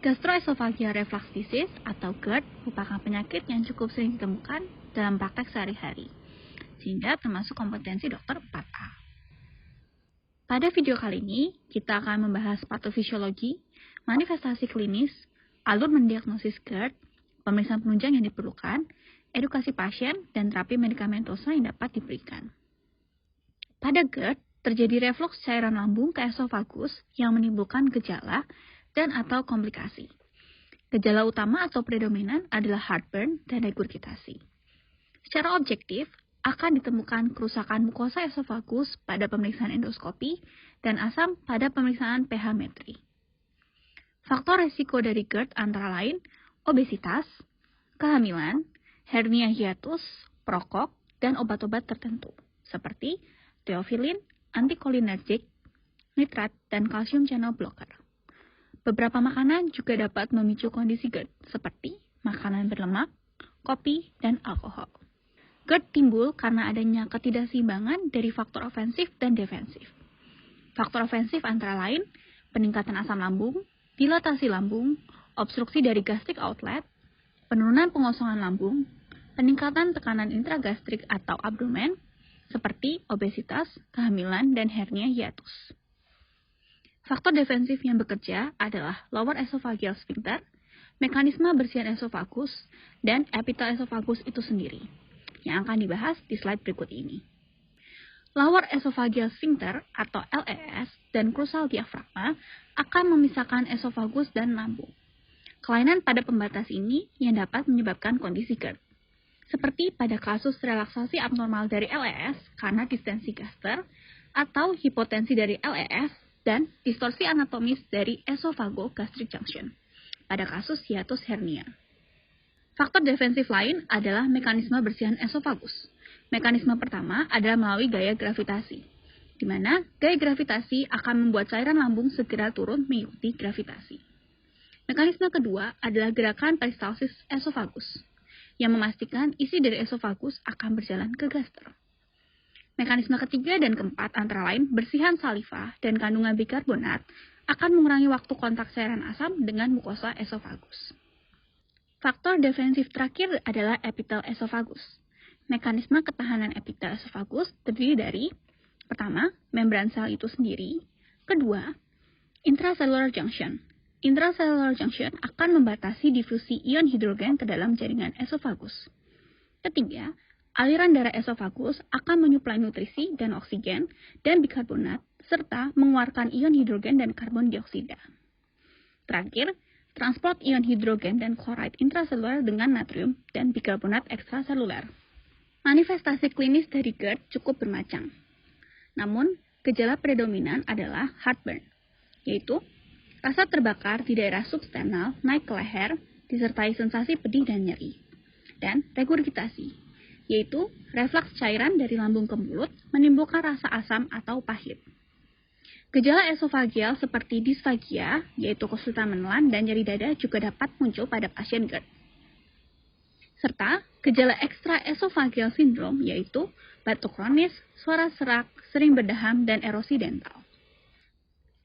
Gastroesophageal reflux disease atau GERD merupakan penyakit yang cukup sering ditemukan dalam praktek sehari-hari, sehingga termasuk kompetensi dokter 4A. Pada video kali ini, kita akan membahas patofisiologi, manifestasi klinis, alur mendiagnosis GERD, pemeriksaan penunjang yang diperlukan, edukasi pasien, dan terapi medikamentosa yang dapat diberikan. Pada GERD, terjadi refluks cairan lambung ke esofagus yang menimbulkan gejala dan atau komplikasi. Gejala utama atau predominan adalah heartburn dan regurgitasi. Secara objektif, akan ditemukan kerusakan mukosa esofagus pada pemeriksaan endoskopi dan asam pada pemeriksaan pH metri. Faktor resiko dari GERD antara lain obesitas, kehamilan, hernia hiatus, prokok, dan obat-obat tertentu seperti theophylline, anticholinergic, nitrat, dan kalsium channel blocker. Beberapa makanan juga dapat memicu kondisi GERD, seperti makanan berlemak, kopi, dan alkohol. GERD timbul karena adanya ketidakseimbangan dari faktor ofensif dan defensif. Faktor ofensif antara lain peningkatan asam lambung, dilatasi lambung, obstruksi dari gastric outlet, penurunan pengosongan lambung, peningkatan tekanan intragastrik atau abdomen, seperti obesitas, kehamilan, dan hernia hiatus. Faktor defensif yang bekerja adalah lower esophageal sphincter, mekanisme bersihan esofagus, dan epitel esofagus itu sendiri, yang akan dibahas di slide berikut ini. Lower esophageal sphincter atau LES dan krusal diafragma akan memisahkan esofagus dan lambung. Kelainan pada pembatas ini yang dapat menyebabkan kondisi GERD, seperti pada kasus relaksasi abnormal dari LES karena distensi gaster atau hipotensi dari LES dan distorsi anatomis dari esophagogastric junction pada kasus hiatus hernia. Faktor defensif lain adalah mekanisme bersihan esofagus. Mekanisme pertama adalah melalui gaya gravitasi, di mana gaya gravitasi akan membuat cairan lambung segera turun mengikuti gravitasi. Mekanisme kedua adalah gerakan peristalsis esofagus, yang memastikan isi dari esofagus akan berjalan ke gaster. Mekanisme ketiga dan keempat antara lain bersihan saliva dan kandungan bikarbonat akan mengurangi waktu kontak cairan asam dengan mukosa esofagus. Faktor defensif terakhir adalah epitel esofagus. Mekanisme ketahanan epitel esofagus terdiri dari pertama, membran sel itu sendiri, kedua, intracellular junction. Intracellular junction akan membatasi difusi ion hidrogen ke dalam jaringan esofagus. Ketiga, aliran darah esofagus akan menyuplai nutrisi dan oksigen dan bikarbonat, serta mengeluarkan ion hidrogen dan karbon dioksida. Terakhir, transport ion hidrogen dan klorida intraseluler dengan natrium dan bikarbonat ekstraseluler. Manifestasi klinis dari GERD cukup bermacam. Namun, gejala predominan adalah heartburn, yaitu rasa terbakar di daerah substernal naik ke leher, disertai sensasi pedih dan nyeri. Dan regurgitasi, yaitu refleks cairan dari lambung ke mulut menimbulkan rasa asam atau pahit. Gejala esofageal seperti disfagia, yaitu kesulitan menelan dan nyeri dada juga dapat muncul pada pasien GERD. Serta gejala ekstra esofageal syndrome, yaitu batuk kronis, suara serak, sering berdaham, dan erosi dental.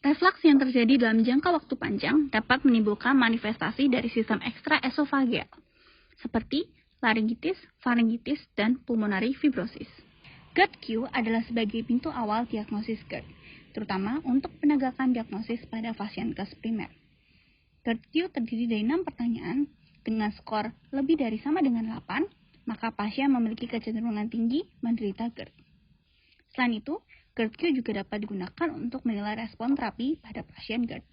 Refleks yang terjadi dalam jangka waktu panjang dapat menimbulkan manifestasi dari sistem ekstra esofageal, seperti laryngitis, pharyngitis, dan pulmonary fibrosis. GERD-Q adalah sebagai pintu awal diagnosis GERD, terutama untuk penegakan diagnosis pada vaskes primer. GERD-Q terdiri dari 6 pertanyaan dengan skor lebih dari sama dengan 8, maka pasien memiliki kecenderungan tinggi menderita GERD. Selain itu, GERD-Q juga dapat digunakan untuk menilai respon terapi pada pasien GERD.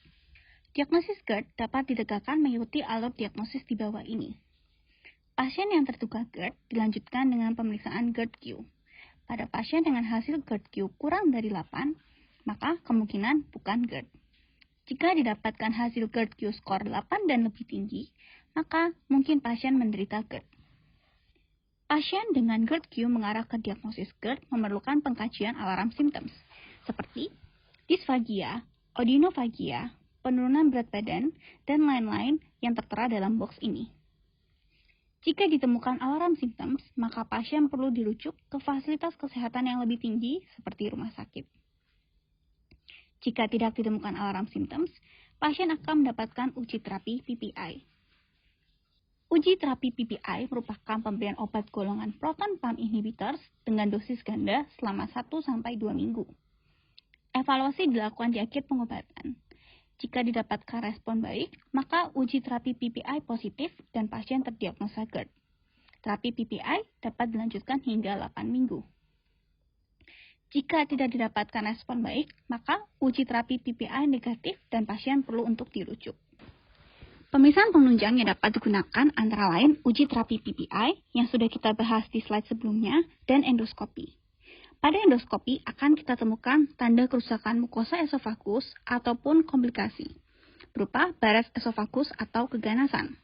Diagnosis GERD dapat ditegakkan mengikuti alur diagnosis di bawah ini. Pasien yang terduga GERD dilanjutkan dengan pemeriksaan GERD-Q. Pada pasien dengan hasil GERD-Q kurang dari 8, maka kemungkinan bukan GERD. Jika didapatkan hasil GERD-Q skor 8 dan lebih tinggi, maka mungkin pasien menderita GERD. Pasien dengan GERD-Q mengarah ke diagnosis GERD memerlukan pengkajian alarm symptoms, seperti disfagia, odinofagia, penurunan berat badan, dan lain-lain yang tertera dalam box ini. Jika ditemukan alarm symptoms, maka pasien perlu dirujuk ke fasilitas kesehatan yang lebih tinggi seperti rumah sakit. Jika tidak ditemukan alarm symptoms, pasien akan mendapatkan uji terapi PPI. Uji terapi PPI merupakan pemberian obat golongan proton pump inhibitors dengan dosis ganda selama 1-2 minggu. Evaluasi dilakukan di akhir pengobatan. Jika didapatkan respon baik, maka uji terapi PPI positif dan pasien terdiagnosa GERD. Terapi PPI dapat dilanjutkan hingga 8 minggu. Jika tidak didapatkan respon baik, maka uji terapi PPI negatif dan pasien perlu untuk dirujuk. Pemeriksaan penunjang yang dapat digunakan antara lain uji terapi PPI yang sudah kita bahas di slide sebelumnya dan endoskopi. Pada endoskopi akan kita temukan tanda kerusakan mukosa esofagus ataupun komplikasi berupa bares esofagus atau keganasan.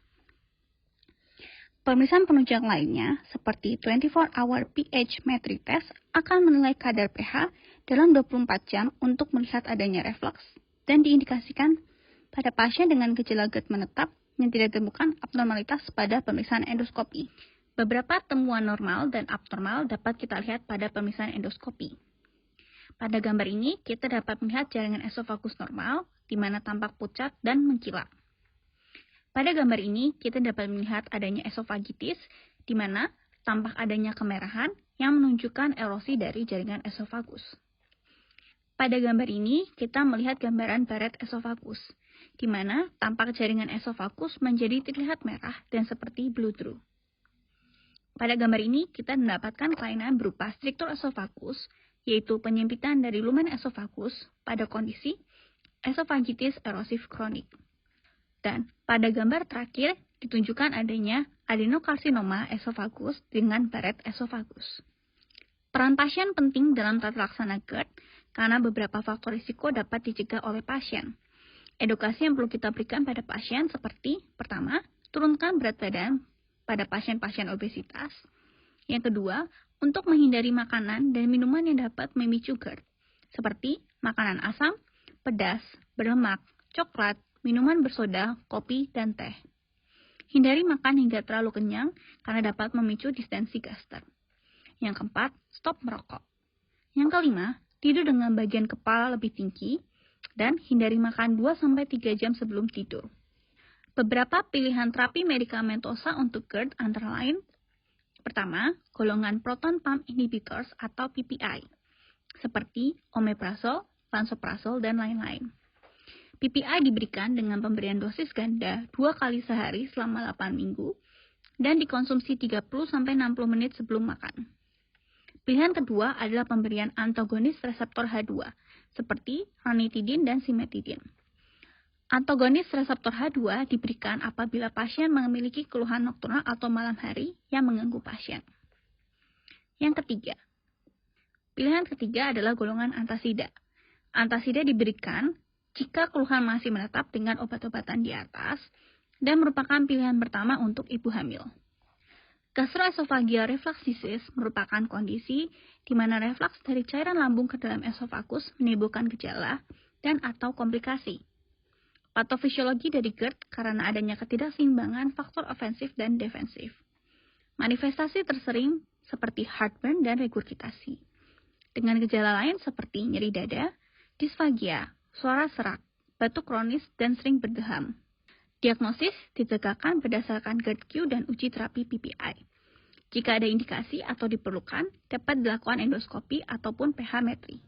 Pemeriksaan penunjang lainnya seperti 24-hour pH metric test akan menilai kadar pH dalam 24 jam untuk melihat adanya reflux dan diindikasikan pada pasien dengan gejala GERD menetap yang tidak ditemukan abnormalitas pada pemeriksaan endoskopi. Beberapa temuan normal dan abnormal dapat kita lihat pada pemeriksaan endoskopi. Pada gambar ini, kita dapat melihat jaringan esofagus normal, di mana tampak pucat dan mengkilap. Pada gambar ini, kita dapat melihat adanya esofagitis, di mana tampak adanya kemerahan yang menunjukkan erosi dari jaringan esofagus. Pada gambar ini, kita melihat gambaran baret esofagus, di mana tampak jaringan esofagus menjadi terlihat merah dan seperti bludru. Pada gambar ini, kita mendapatkan kelainan berupa striktur esofagus, yaitu penyempitan dari lumen esofagus pada kondisi esofagitis erosif kronik. Dan pada gambar terakhir, ditunjukkan adanya adenokarsinoma esofagus dengan baret esofagus. Peran pasien penting dalam tata laksana GERD karena beberapa faktor risiko dapat dicegah oleh pasien. Edukasi yang perlu kita berikan pada pasien seperti, pertama, turunkan berat badan pada pasien-pasien obesitas. Yang kedua, untuk menghindari makanan dan minuman yang dapat memicu GERD, seperti makanan asam, pedas, berlemak, coklat, minuman bersoda, kopi, dan teh. Hindari makan hingga terlalu kenyang karena dapat memicu distensi gaster. Yang keempat, stop merokok. Yang kelima, tidur dengan bagian kepala lebih tinggi, dan hindari makan 2-3 jam sebelum tidur. Beberapa pilihan terapi medikamentosa untuk GERD antara lain, pertama, golongan proton pump inhibitors atau PPI, seperti omeprazol, lansoprazol, dan lain-lain. PPI diberikan dengan pemberian dosis ganda 2 kali sehari selama 8 minggu, dan dikonsumsi 30-60 menit sebelum makan. Pilihan kedua adalah pemberian antagonis reseptor H2, seperti ranitidin dan simetidin. Antagonis reseptor H2 diberikan apabila pasien memiliki keluhan nokturnal atau malam hari yang mengganggu pasien. Yang ketiga, pilihan ketiga adalah golongan antasida. Antasida diberikan jika keluhan masih menetap dengan obat-obatan di atas dan merupakan pilihan pertama untuk ibu hamil. Gastroesophageal reflux disease merupakan kondisi di mana reflux dari cairan lambung ke dalam esofagus menimbulkan gejala dan atau komplikasi. Patofisiologi dari GERD karena adanya ketidakseimbangan faktor ofensif dan defensif. Manifestasi tersering seperti heartburn dan regurgitasi. Dengan gejala lain seperti nyeri dada, disfagia, suara serak, batuk kronis, dan sering berdeham. Diagnosis ditegakkan berdasarkan GERD-Q dan uji terapi PPI. Jika ada indikasi atau diperlukan, dapat dilakukan endoskopi ataupun pH metri.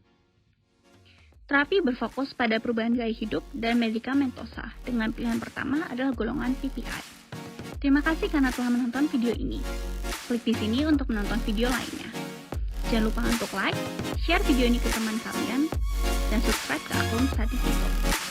Terapi berfokus pada perubahan gaya hidup dan medikamentosa dengan pilihan pertama adalah golongan PPI. Terima kasih karena telah menonton video ini. Klik di sini untuk menonton video lainnya. Jangan lupa untuk like, share video ini ke teman kalian, dan subscribe ke akun Statistik.